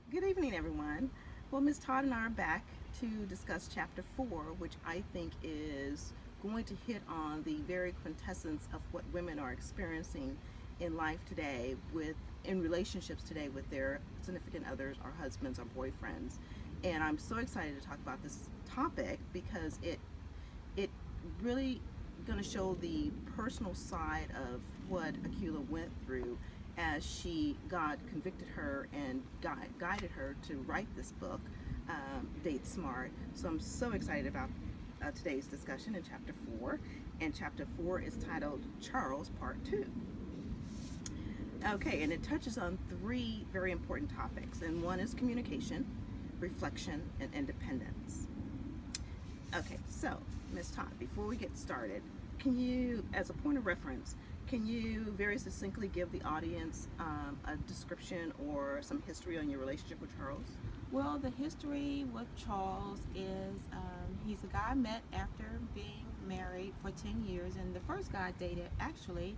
Good evening, everyone. Well, Ms. Todd and I are back to discuss Chapter 4, which I think is going to hit on the very quintessence of what women are experiencing in life today, in relationships today with their significant others, or husbands, or boyfriends. And I'm so excited to talk about this topic because it really going to show the personal side of what Akila went through as God convicted her and guided her to write this book, Date Smart. So I'm so excited about today's discussion in Chapter 4. And Chapter 4 is titled Charles Part 2. Okay, and it touches on three very important topics. And one is communication, reflection, and independence. Okay, so Ms. Todd, before we get started, can you, as a point of reference, can you very succinctly give the audience a description or some history on your relationship with Charles? Well, the history with Charles is he's a guy I met after being married for 10 years, and the first guy I dated actually,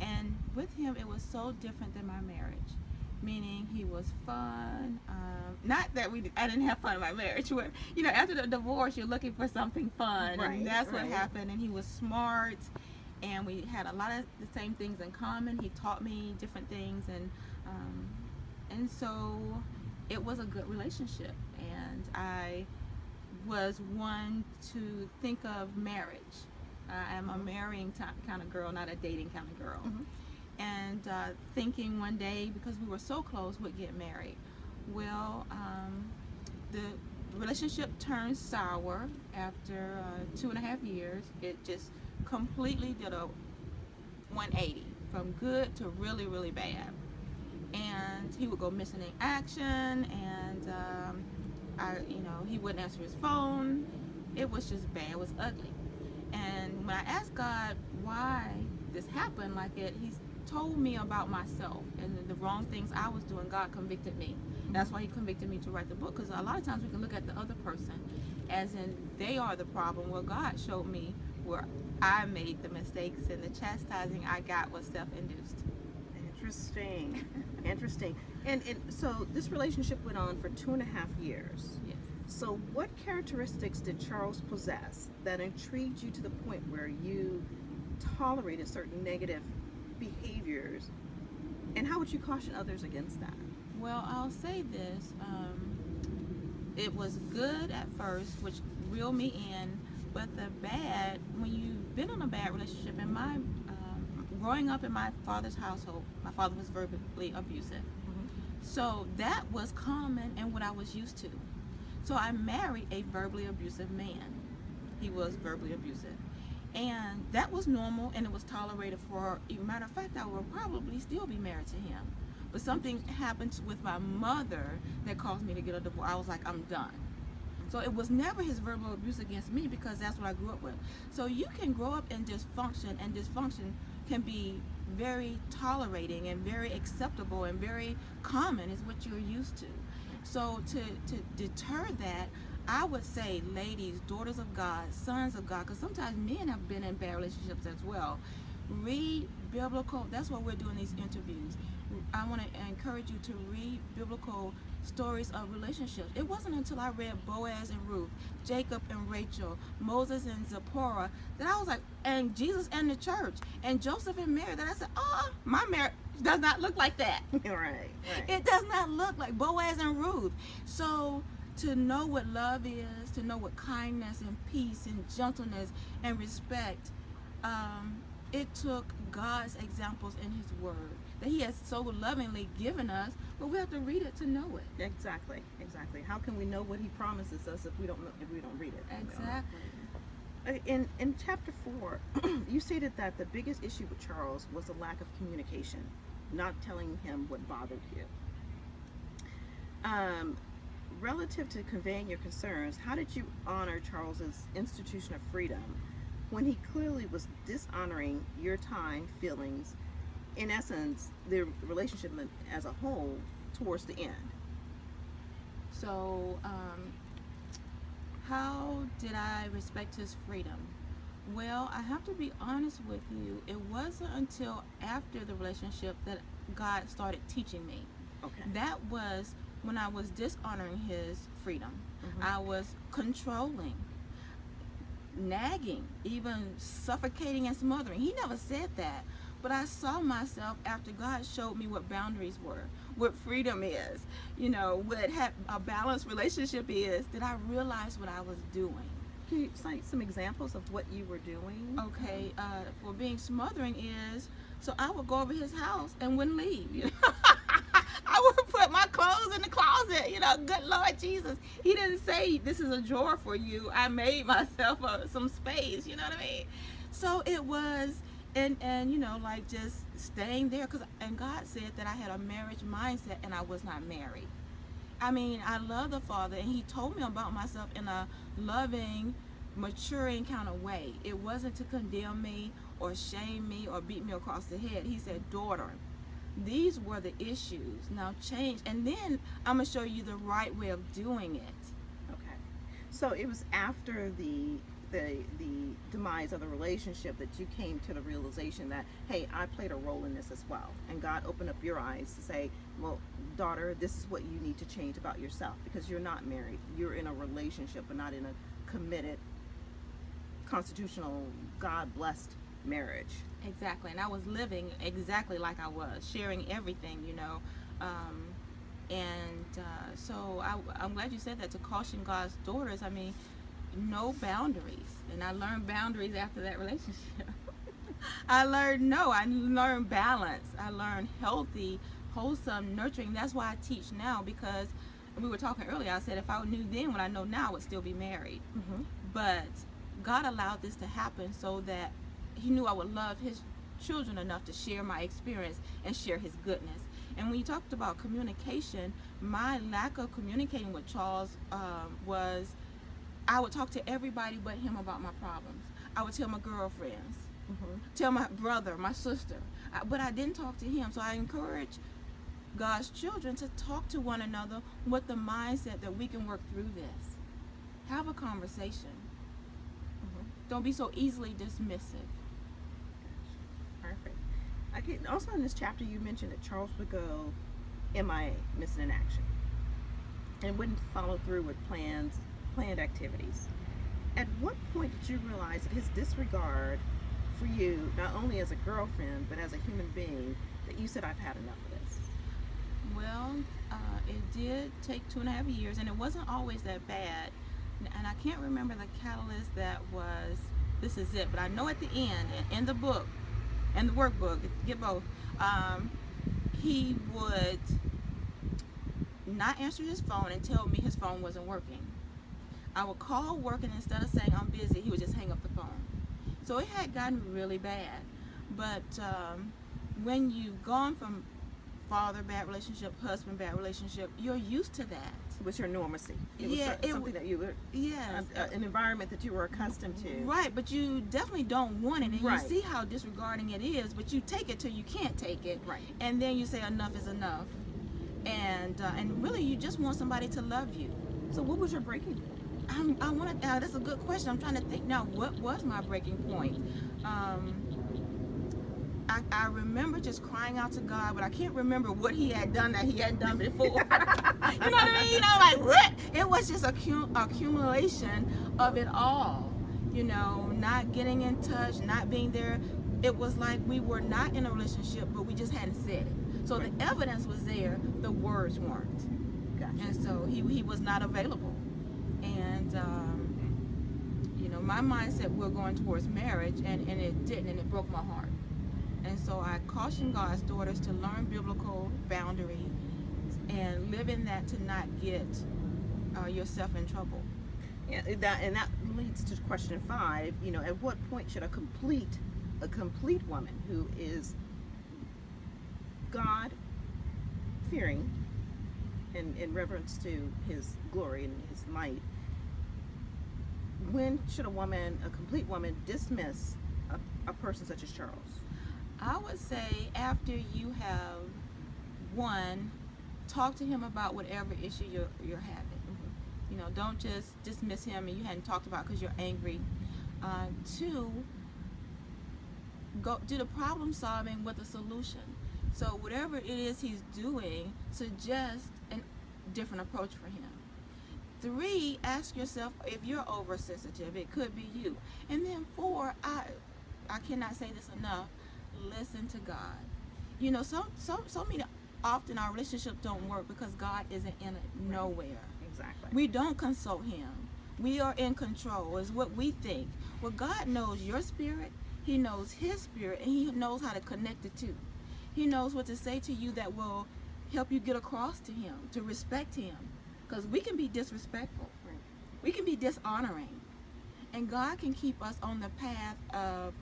and with him it was so different than my marriage. Meaning he was fun. Not that I didn't have fun in my marriage. Where after the divorce, you're looking for something fun, Right, and that's right. what happened. And he was smart, and we had a lot of the same things in common. He taught me different things, and so it was a good relationship. And I was one to think of marriage. I am a marrying kind of girl, not a dating kind of girl. Mm-hmm. And thinking one day, because we were so close, we'd get married. Well, the relationship turned sour after 2.5 years. It just completely did a 180 from good to really, really bad. And he would go missing in action, and he wouldn't answer his phone. It was just bad. It was ugly. And when I asked God why this happened like it, he told me about myself and the wrong things I was doing. God convicted me. That's why he convicted me to write the book, because a lot of times we can look at the other person as in they are the problem. Well, God showed me where I made the mistakes, and the chastising I got was self-induced. Interesting. Interesting. And so this relationship went on for 2.5 years. Yes. So what characteristics did Charles possess that intrigued you to the point where you tolerated certain negative behaviors? And how would you caution others against that? Well, I'll say this. It was good at first, which reeled me in, but the bad, when you've been in a bad relationship, in my growing up in my father's household, my father was verbally abusive. So that was common and what I was used to. So I married a verbally abusive man. He was verbally abusive. And that was normal, and it was tolerated for, a matter of fact, I would probably still be married to him. But something happened with my mother that caused me to get a divorce. I was like, I'm done. So it was never his verbal abuse against me, because that's what I grew up with. So you can grow up in dysfunction, and dysfunction can be very tolerating and very acceptable and very common, is what you're used to. So to deter that, I would say, ladies, daughters of God, sons of God, because sometimes men have been in bad relationships as well. Read biblical. That's why we're doing these interviews. I want to encourage you to read biblical stories of relationships. It wasn't until I read Boaz and Ruth, Jacob and Rachel, Moses and Zipporah, that I was like, and Jesus and the church, and Joseph and Mary, that I said, oh, my marriage does not look like that. Right. It does not look like Boaz and Ruth. So to know what love is, to know what kindness and peace and gentleness and respect, it took God's examples in his word that he has so lovingly given us, but we have to read it to know it. Exactly. How can we know what he promises us if we don't read it? Exactly. In chapter 4, you stated that the biggest issue with Charles was the lack of communication, not telling him what bothered you. Relative to conveying your concerns, how did you honor Charles's institution of freedom when he clearly was dishonoring your time, feelings, in essence, the relationship as a whole towards the end? So, how did I respect his freedom? Well, I have to be honest with you. It wasn't until after the relationship that God started teaching me. Okay. That was when I was dishonoring his freedom. Mhm. I was controlling, nagging, even suffocating and smothering. He never said that. But I saw myself after God showed me what boundaries were, what freedom is, what a balanced relationship is, that I realized what I was doing. Can you cite some examples of what you were doing? Okay, for being smothering is, so I would go over his house and wouldn't leave. I would put my clothes in the closet. Good Lord Jesus, He didn't say this is a drawer for you. I made myself some space. You know what I mean? So it was, and like just staying there, and God said that I had a marriage mindset and I was not married. I mean, I love the Father, and He told me about myself in a loving, maturing kind of way. It wasn't to condemn me or shame me or beat me across the head. He said, daughter, these were the issues. Now change, and then I'm going to show you the right way of doing it. Okay. So it was after the demise of the relationship that you came to the realization that, hey, I played a role in this as well. And God opened up your eyes to say, well, daughter, this is what you need to change about yourself, because you're not married. You're in a relationship, but not in a committed, constitutional, God-blessed marriage. Exactly. And I was living exactly like I was, sharing everything, So I'm glad you said that, to caution God's daughters. I mean, no boundaries. And I learned boundaries after that relationship. I learned balance. I learned healthy, wholesome, nurturing. That's why I teach now, because we were talking earlier. I said if I knew then what I know now, I would still be married. Mm-hmm. But God allowed this to happen so that He knew I would love His children enough to share my experience and share His goodness. And when you talked about communication, my lack of communicating with Charles was, I would talk to everybody but him about my problems. I would tell my girlfriends, tell my brother, my sister, but I didn't talk to him. So I encourage God's children to talk to one another with the mindset that we can work through this. Have a conversation. Don't be so easily dismissive. Perfect. Also in this chapter, you mentioned that Charles would go MIA, missing in action, and wouldn't follow through with planned activities. At what point did you realize that his disregard for you, not only as a girlfriend but as a human being, that you said, I've had enough of this? Well, it did take 2.5 years, and it wasn't always that bad. And I can't remember the catalyst that was, this is it, but I know at the end, in the book, and the workbook, get both, he would not answer his phone and tell me his phone wasn't working. I would call work, and instead of saying I'm busy, he would just hang up the phone. So it had gotten really bad. But when you've gone from father bad relationship, husband bad relationship, you're used to that. It was your normalcy. It was something that you were, yes, an environment that you were accustomed to. Right, but you definitely don't want it, and Right. you see how disregarding it is, but you take it till you can't take it, Right. and then you say enough is enough, and really you just want somebody to love you. So what was your breaking point? I want to. That's a good question. I'm trying to think now. What was my breaking point? I remember just crying out to God, but I can't remember what He had done that He hadn't done before. You know what I mean? Like what? It was just accumulation of it all. Not getting in touch, not being there. It was like we were not in a relationship, but we just hadn't said it. So Right. the evidence was there, the words weren't. Gotcha. And so he was not available. And my mindset, we're going towards marriage, and it didn't, and it broke my heart. And so I caution God's daughters to learn biblical boundaries and live in that, to not get yourself in trouble. Yeah, that leads to question 5. At what point should a complete woman who is God fearing and in reverence to His glory and His might, when should a complete woman dismiss a person such as Charles? I would say after you have, one, talk to him about whatever issue you're having. Don't just dismiss him and you hadn't talked about because you're angry. 2, go do the problem solving with a solution. So whatever it is he's doing, suggest, and different approach for him. 3, ask yourself if you're oversensitive. It could be you. And then 4, I cannot say this enough. Listen to God. You know, so many often our relationships don't work because God isn't in it nowhere. Exactly. We don't consult him. We are in control, is what we think. Well, God knows your spirit, he knows his spirit, and he knows how to connect the two. He knows what to say to you that will help you get across to him, to respect him. Because we can be disrespectful. Right. We can be dishonoring. And God can keep us on the path of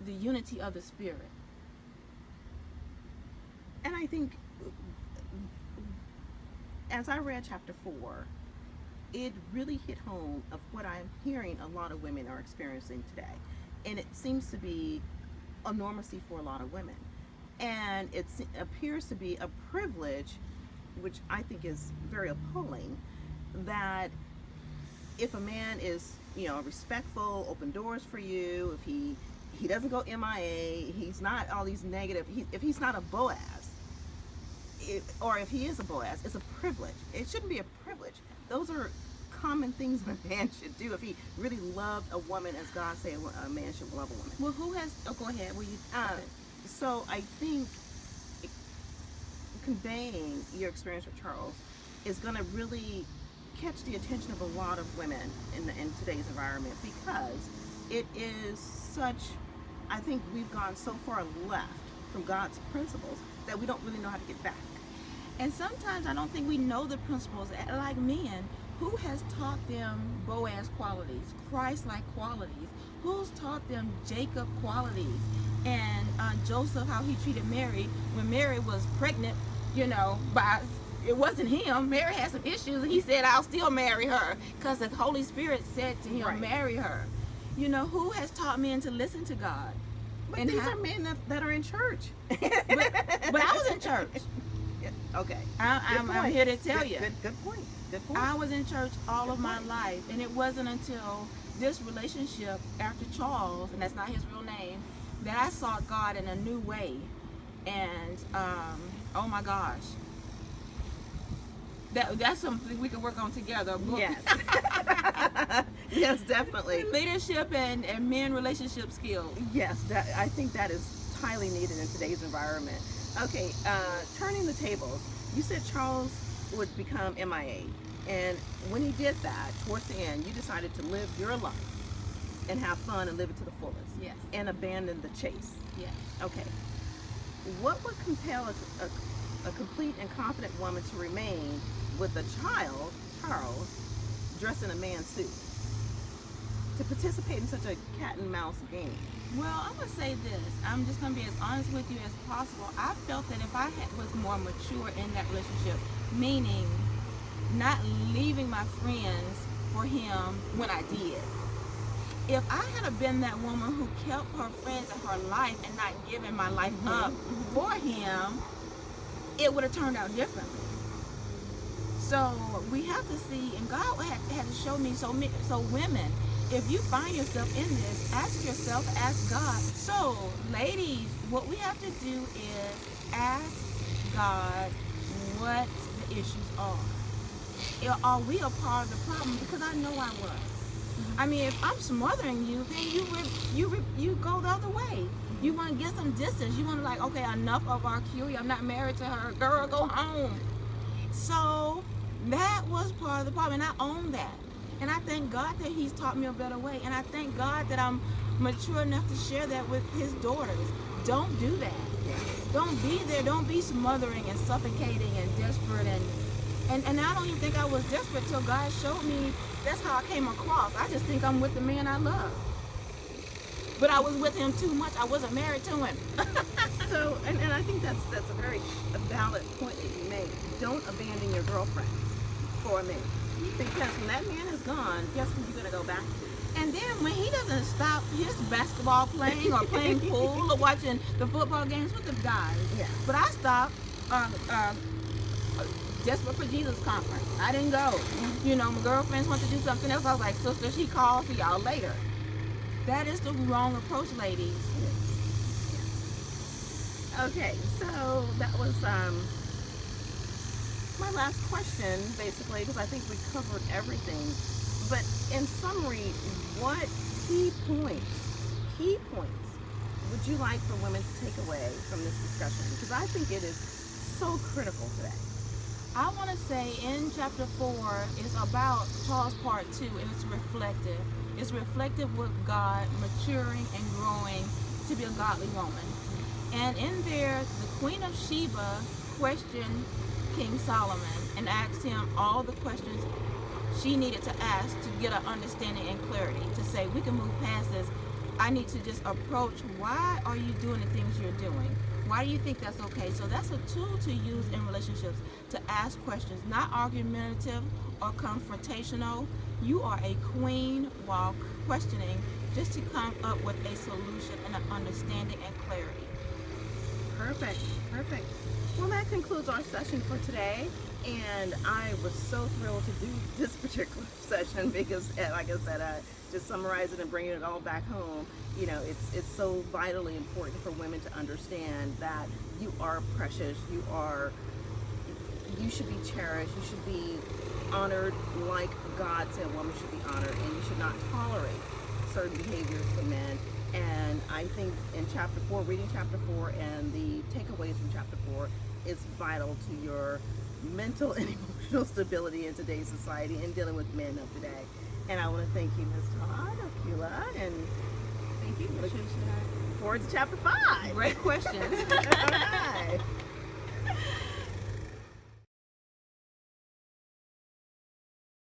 the unity of the spirit. And I think as I read chapter 4, it really hit home of what I'm hearing a lot of women are experiencing today. And it seems to be a normacy for a lot of women. And it appears to be a privilege, which I think is very appalling, that if a man is, respectful, open doors for you, if he doesn't go MIA, he's not all these negative, if he's not a Boaz, or if he is a Boaz, it's a privilege. It shouldn't be a privilege. Those are common things a man should do if he really loved a woman as God say a man should love a woman. Well, who has... Oh, go ahead. Will you... So I think conveying your experience with Charles is going to really catch the attention of a lot of women in today's environment, because it is such... I think we've gone so far left from God's principles that we don't really know how to get back. And sometimes I don't think we know the principles. Like men, who has taught them Boaz qualities, Christ-like qualities? Who's taught them Jacob qualities? And Joseph, how he treated Mary when Mary was pregnant, it wasn't him. Mary had some issues, and he said, I'll still marry her, because the Holy Spirit said to him, right, marry her. Who has taught men to listen to God? But and these are men that are in church. but I was in church. Okay. I'm here to tell you. Good point. Good point. I was in church all of my life, and it wasn't until this relationship after Charles, and that's not his real name, that I saw God in a new way. And oh my gosh, that's something we can work on together. Yes. Yes, definitely. Leadership and men relationship skills. Yes, I think that is highly needed in today's environment. Okay, turning the tables. You said Charles would become MIA, and when he did that, towards the end, you decided to live your life and have fun and live it to the fullest. Yes. And abandon the chase. Yes. Okay. What would compel a complete and confident woman to remain with a child, Charles, dressed in a man's suit, to participate in such a cat and mouse game? Well, I'm going to say this. I'm just going to be as honest with you as possible. I felt that if I was more mature in that relationship, meaning not leaving my friends for him when I did. If I had been that woman who kept her friends in her life and not giving my life up for him, it would have turned out differently. So we have to see, and God had to show me, so women, if you find yourself in this, ask yourself, ask God. So ladies, what we have to do is ask God what the issues are. Are we a part of the problem? Because I know I was. I mean, if I'm smothering you, then you go the other way. You want to get some distance. You want to okay, enough of our curie. I'm not married to her. Girl, go home. So that was part of the problem, and I own that. And I thank God that he's taught me a better way. And I thank God that I'm mature enough to share that with his daughters. Don't do that. Don't be there. Don't be smothering and suffocating and desperate. And I don't even think I was desperate till God showed me that's how I came across. I just think I'm with the man I love. But I was with him too much. I wasn't married to him. So, and I think that's a very valid point that you make. Don't abandon your girlfriends for a man. Because when that man is gone, guess who you're going to go back to? And then when he doesn't stop his basketball playing or playing pool or watching the football games with the guys. Yeah. But I stopped Desperate for Jesus conference. I didn't go. My girlfriends want to do something else. I was like, sister, she called for y'all later. That is the wrong approach, ladies. Okay, so that was my last question, basically, because I think we covered everything. But in summary, what key points would you like for women to take away from this discussion? Because I think it is so critical today. I want to say in chapter 4 is about Charles part 2, and it's reflective. It's reflective with God maturing and growing to be a godly woman. And in there, the Queen of Sheba questioned King Solomon and asked him all the questions she needed to ask to get an understanding and clarity, to say, we can move past this. I need to just approach, why are you doing the things you're doing? Why do you think that's okay? So that's a tool to use in relationships, to ask questions, not argumentative or confrontational. You are a queen while questioning, just to come up with a solution and an understanding and clarity. Perfect. Well, that concludes our session for today. And I was so thrilled to do this particular session because, like I said, just summarizing and bringing it all back home, you know, it's so vitally important for women to understand that you are precious, you should be cherished, you should be honored like God said a woman should be honored, and you should not tolerate certain behaviors from men. And I think in chapter 4, reading chapter 4 and the takeaways from chapter 4 is vital to your mental and emotional stability in today's society and dealing with men of today. And I want to thank you, Ms. Todd, Akila, and Thank you, Patricia. forward to chapter 5. Great questions. All right.